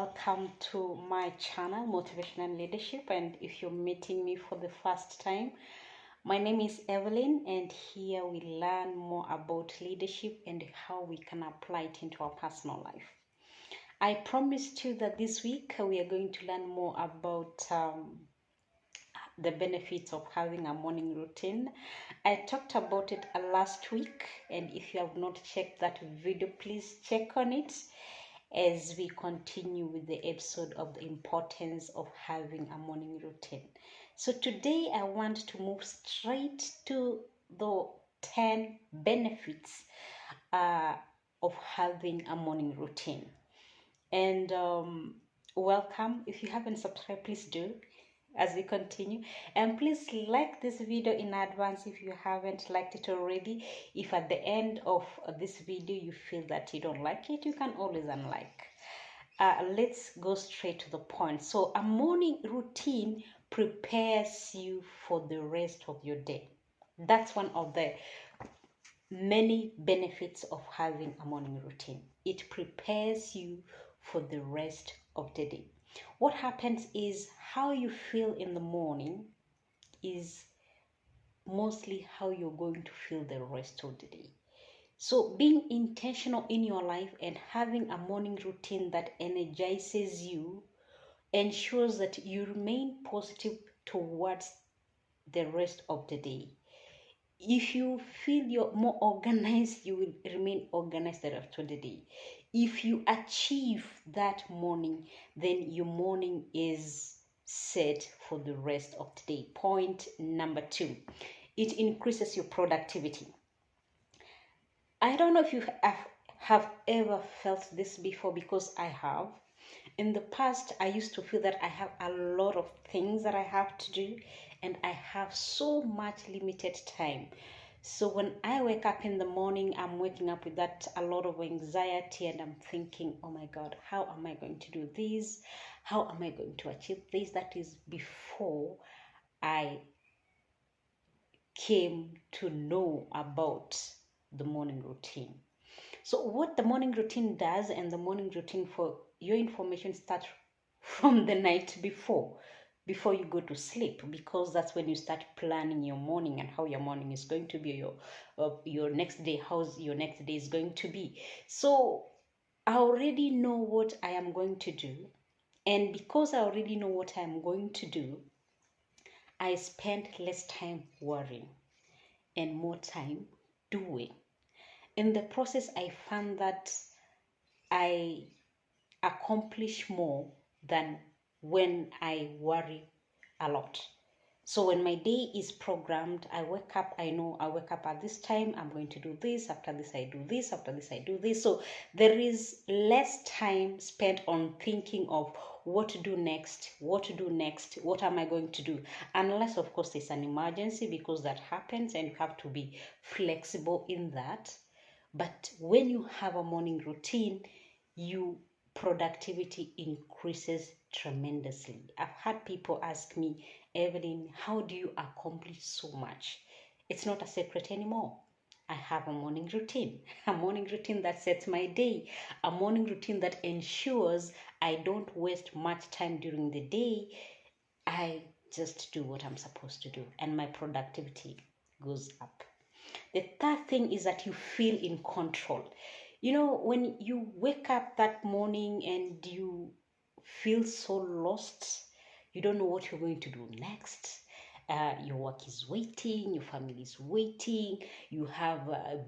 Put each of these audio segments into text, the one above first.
welcome to my channel, Motivation and Leadership. And if you're meeting me for the first time, my name is Evelyn, and here we learn more about leadership and how we can apply it into our personal life. I promised you that this week we are going to learn more about the benefits of having a morning routine. I talked about it last week, and if you have not checked that video, please check on it as we continue with the episode of the importance of having a morning routine. So today I want to move straight to the 10 benefits of having a morning routine. And welcome. If you haven't subscribed, please do as we continue, and please like this video in advance if you haven't liked it already. If at the end of this video you feel that you don't like it, you can always unlike. Let's go straight to the point. So a morning routine prepares you for the rest of your day. That's one of the many benefits of having a morning routine. It prepares you for the rest of the day. What happens is how you feel in the morning is mostly how you're going to feel the rest of the day. So being intentional in your life and having a morning routine that energizes you ensures that you remain positive towards the rest of the day. If you feel you're more organized, you will remain organized the rest of the day. If you achieve that morning, then your morning is set for the rest of the day. Point number 2, it increases your productivity. I don't know if you have ever felt this before, because I have. In the past, I used to feel that I have a lot of things that I have to do and I have so much limited time. So when I wake up in the morning, I'm waking up with that a lot of anxiety, and I'm thinking, oh my God, how am I going to do this? How am I going to achieve this? That is before I came to know about the morning routine. So what the morning routine does, and the morning routine, for your information, starts from the night before you go to sleep, because that's when you start planning your morning and how your morning is going to be, your next day, how's your next day is going to be. So I already know what I am going to do, and because I already know what I am going to do, I spend less time worrying and more time doing. In the process, I found that I accomplish more than when I worry a lot. So when my day is programmed, I wake up, I know I wake up at this time, I'm going to do this, after this I do this, after this I do this. So there is less time spent on thinking of what to do next, what am I going to do, unless of course there's an emergency, because that happens and you have to be flexible in that. But when you have a morning routine, your productivity increases tremendously. I've had people ask me, Evelyn, how do you accomplish so much? It's not a secret anymore. I have a morning routine, a morning routine that sets my day, a morning routine that ensures I don't waste much time during the day. I just do what I'm supposed to do, and my productivity goes up. The third thing is that you feel in control. You know, when you wake up that morning and you feel so lost, you don't know what you're going to do next. Your work is waiting, your family is waiting, you have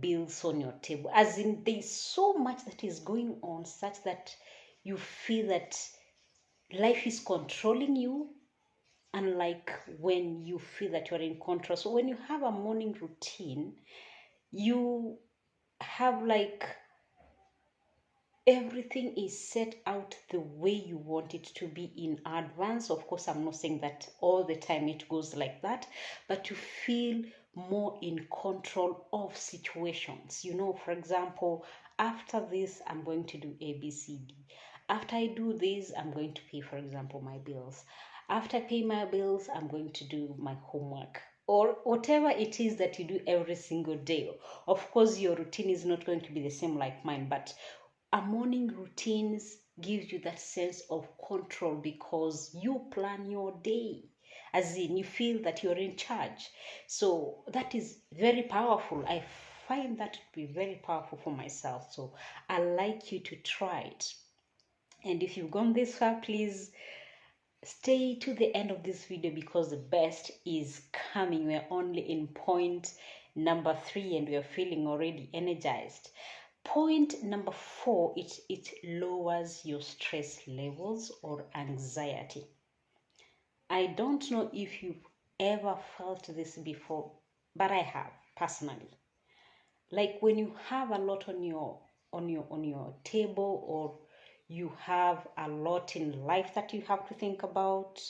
bills on your table. As in, there's so much that is going on, such that you feel that life is controlling you, unlike when you feel that you're in control. So when you have a morning routine, you have like everything is set out the way you want it to be in advance. Of course, I'm not saying that all the time it goes like that, but you feel more in control of situations. You know, for example, after this, I'm going to do A, B, C, D. After I do this, I'm going to pay, for example, my bills. After I pay my bills, I'm going to do my homework, or whatever it is that you do every single day. Of course, your routine is not going to be the same like mine, but a morning routine gives you that sense of control because you plan your day, as in you feel that you're in charge. So that is very powerful. I find that to be very powerful for myself. So I like you to try it. And if you've gone this far, please stay to the end of this video because the best is coming. We're only in point number 3 and we're feeling already energized. Point number 4, it lowers your stress levels or anxiety. I don't know if you've ever felt this before, but I have personally. Like when you have a lot on your table, or you have a lot in life that you have to think about,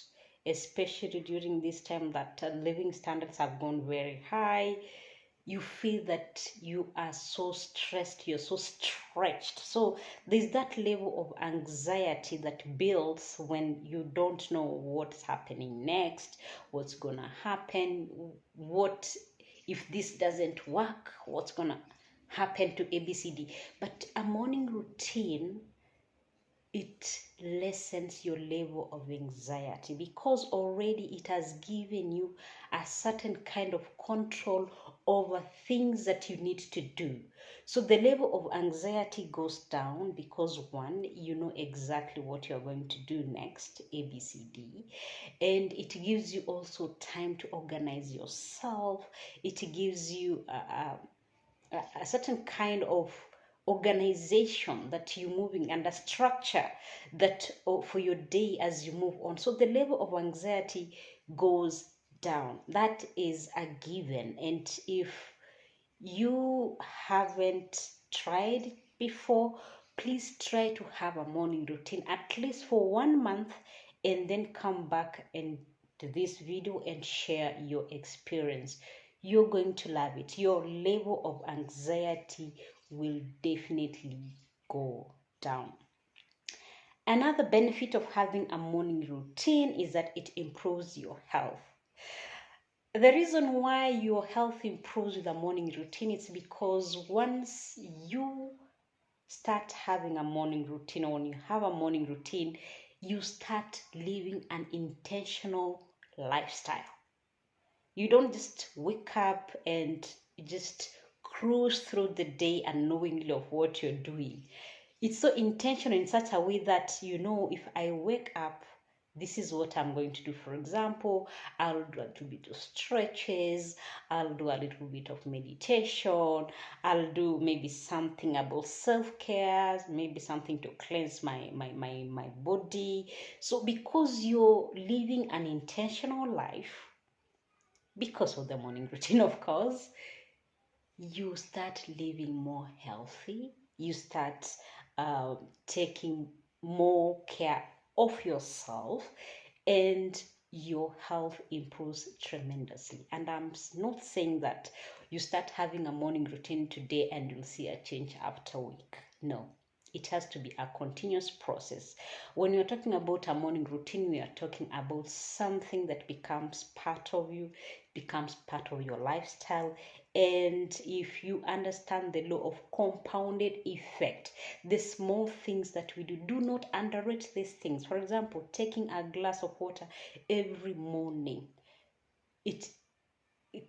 especially during this time that living standards have gone very high. You feel that you are so stressed, you're so stretched. So there's that level of anxiety that builds when you don't know what's happening next, what's gonna happen, what if this doesn't work, what's gonna happen to ABCD. But a morning routine, it lessens your level of anxiety because already it has given you a certain kind of control over things that you need to do. So the level of anxiety goes down because one, you know exactly what you're going to do next, ABCD, and it gives you also time to organize yourself. It gives you a certain kind of organization that you're moving and a structure that for your day as you move on. So the level of anxiety goes down. That is a given. And if you haven't tried before, please try to have a morning routine at least for 1 month, and then come back and to this video and share your experience. You're going to love it. Your level of anxiety will definitely go down. Another benefit of having a morning routine is that it improves your health. The reason why your health improves with a morning routine is because once you start having a morning routine, or when you have a morning routine, you start living an intentional lifestyle. You don't just wake up and just cruise through the day unknowingly of what you're doing. It's so intentional in such a way that you know, if I wake up, this is what I'm going to do. For example, I'll do a little bit of stretches, I'll do a little bit of meditation, I'll do maybe something about self-care, maybe something to cleanse my body. So because you're living an intentional life, because of the morning routine, of course, you start living more healthy. You start taking more care of yourself, and your health improves tremendously. And I'm not saying that you start having a morning routine today and you'll see a change after a week. No, it has to be a continuous process. When you're talking about a morning routine, we are talking about something that becomes part of you, becomes part of your lifestyle. And if you understand the law of compounded effect, the small things that we do, do not underrate these things. For example, taking a glass of water every morning, it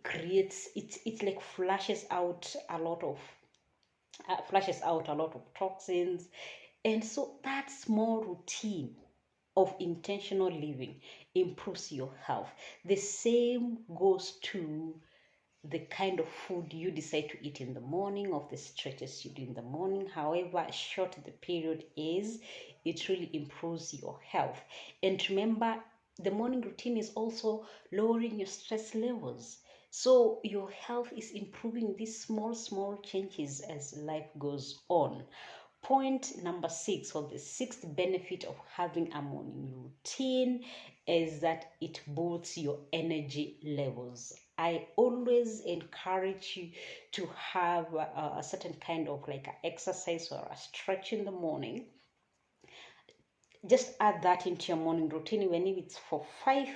creates, it like flushes out a lot of toxins. And so that small routine of intentional living improves your health. The same goes to the kind of food you decide to eat in the morning, of the stretches you do in the morning. However short the period is, it really improves your health. And remember, the morning routine is also lowering your stress levels. So your health is improving these small changes as life goes on. Point number 6, or the sixth benefit of having a morning routine, is that it boosts your energy levels. I always encourage you to have a certain kind of like an exercise or a stretch in the morning. Just add that into your morning routine, even if it's for 5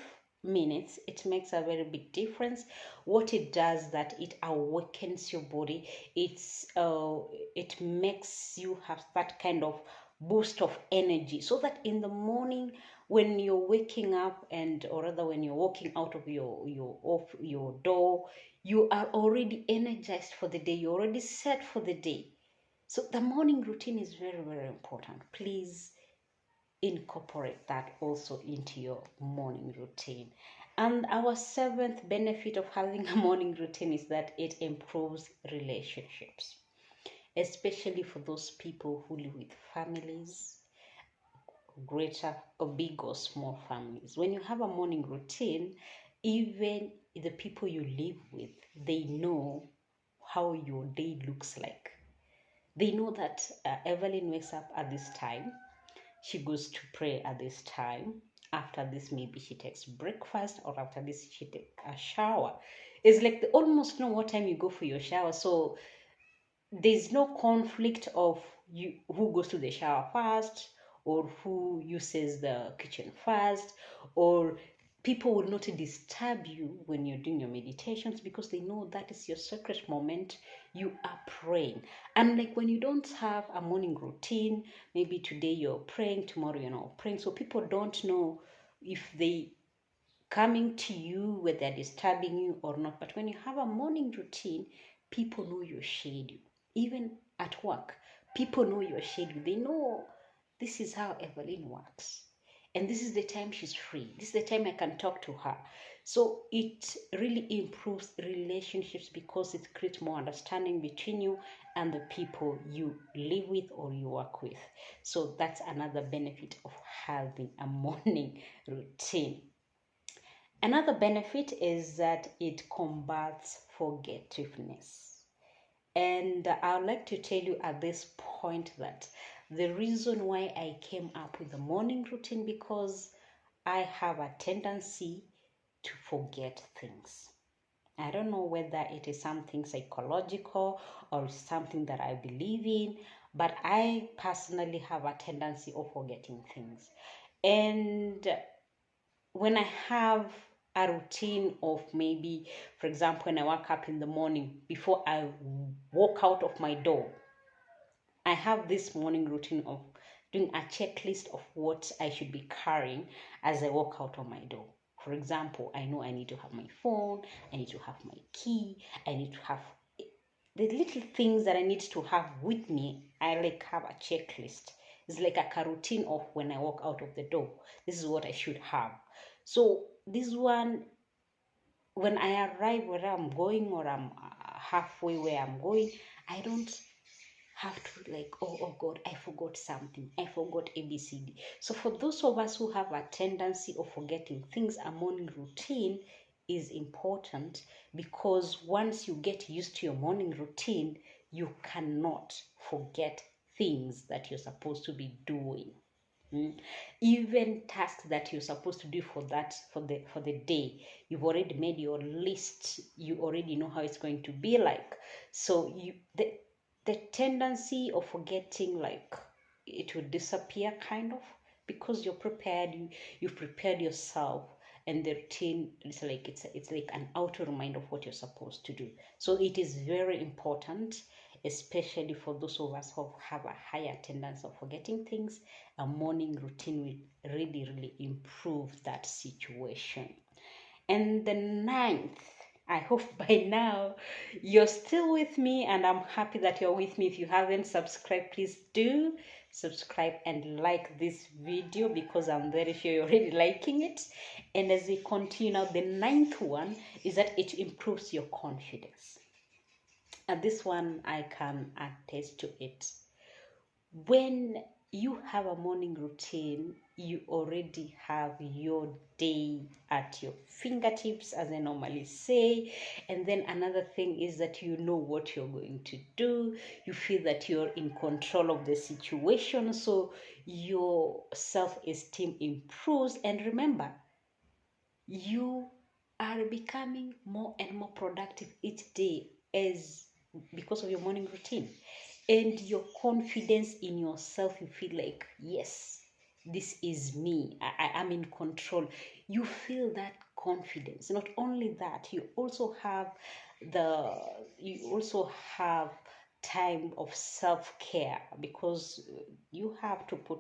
minutes. It makes a very big difference. What it does, that it awakens your body. It makes you have that kind of boost of energy, so that in the morning when you're waking up, and or rather when you're walking out of your door, you are already energized for the day, you're already set for the day. So the morning routine is very, very important. Please incorporate that also into your morning routine. And our seventh benefit of having a morning routine is that it improves relationships, especially for those people who live with families, greater or big or small families. When you have a morning routine, even the people you live with, they know how your day looks like. They know that Evelyn wakes up at this time, she goes to pray at this time. After this, maybe she takes breakfast, or after this, she takes a shower. It's like they almost know what time you go for your shower. So there's no conflict of you who goes to the shower first, or who uses the kitchen first, or people will not disturb you when you're doing your meditations, because they know that is your sacred moment. You are praying. And like when you don't have a morning routine, maybe today you're praying, tomorrow you're not praying, so people don't know if they coming to you, whether they're disturbing you or not. But when you have a morning routine, people know your schedule. Even at work, people know your schedule. They know this is how Evelyn works. And this is the time she's free. This is the time I can talk to her. So it really improves relationships, because it creates more understanding between you and the people you live with or you work with. So that's another benefit of having a morning routine. Another benefit is that it combats forgetfulness. And I would like to tell you at this point that the reason why I came up with the morning routine, because I have a tendency to forget things. I don't know whether it is something psychological or something that I believe in, but I personally have a tendency of forgetting things. And when I have a routine of, maybe, for example, when I wake up in the morning, before I walk out of my door, I have this morning routine of doing a checklist of what I should be carrying as I walk out of my door. For example, I know I need to have my phone, I need to have my key, I need to have the little things that I need to have with me. I like have a checklist. It's like a routine of when I walk out of the door. This is what I should have. So this one, when I arrive where I'm going, or I'm halfway where I'm going, I don't have to like, oh God, I forgot something. I forgot ABCD. So for those of us who have a tendency of forgetting things, a morning routine is important, because once you get used to your morning routine, you cannot forget things that you're supposed to be doing. Even tasks that you're supposed to do for the day, you've already made your list, you already know how it's going to be like. So the tendency of forgetting, like, it will disappear kind of, because you're prepared, you've prepared yourself, and the routine is like, it's like an auto reminder of what you're supposed to do. So it is very important, especially for those of us who have a higher tendency of forgetting things. A morning routine will really improve that situation. And the ninth, I hope by now you're still with me, and I'm happy that you're with me. If you haven't subscribed, please do subscribe and like this video, because I'm very sure you're already liking it. And as we continue now, the ninth one is that it improves your confidence. And this one, I can attest to it. When you have a morning routine, you already have your day at your fingertips, as I normally say. And then another thing is that you know what you're going to do. You feel that you're in control of the situation, so your self-esteem improves. And remember, you are becoming more and more productive each day, as because of your morning routine. And your confidence in yourself, you feel like, yes, this is me, I am in control. You feel that confidence. Not only that, you also have time of self-care, because you have to put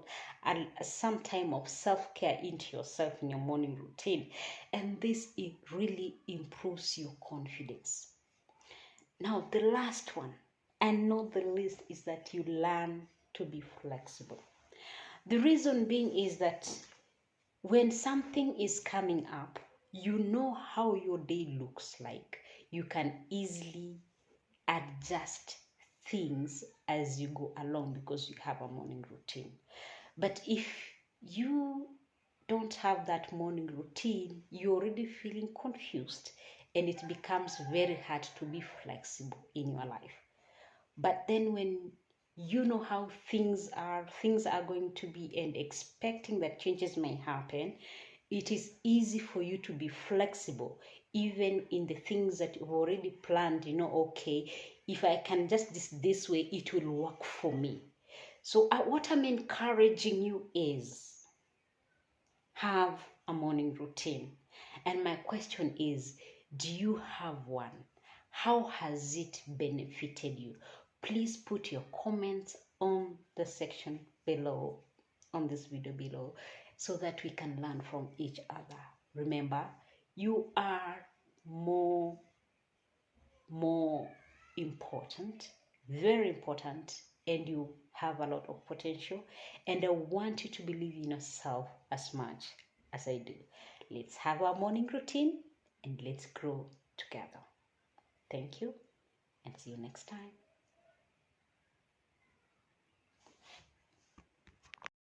some time of self-care into yourself in your morning routine, and this it really improves your confidence. Now the last one, and not the least, is that you learn to be flexible. The reason being is that when something is coming up, you know how your day looks like. You can easily adjust things as you go along because you have a morning routine. But if you don't have that morning routine, you're already feeling confused, and it becomes very hard to be flexible in your life. But then when you know how things are going to be, and expecting that changes may happen, it is easy for you to be flexible, even in the things that you've already planned. Okay, if I can just this way, it will work for me. So what I'm encouraging you is have a morning routine. And my question is, do you have one? How has it benefited you? Please put your comments on the section below, on this video below, so that we can learn from each other. Remember, you are more important, very important, and you have a lot of potential, and I want you to believe in yourself as much as I do. Let's have our morning routine and let's grow together. Thank you, and see you next time.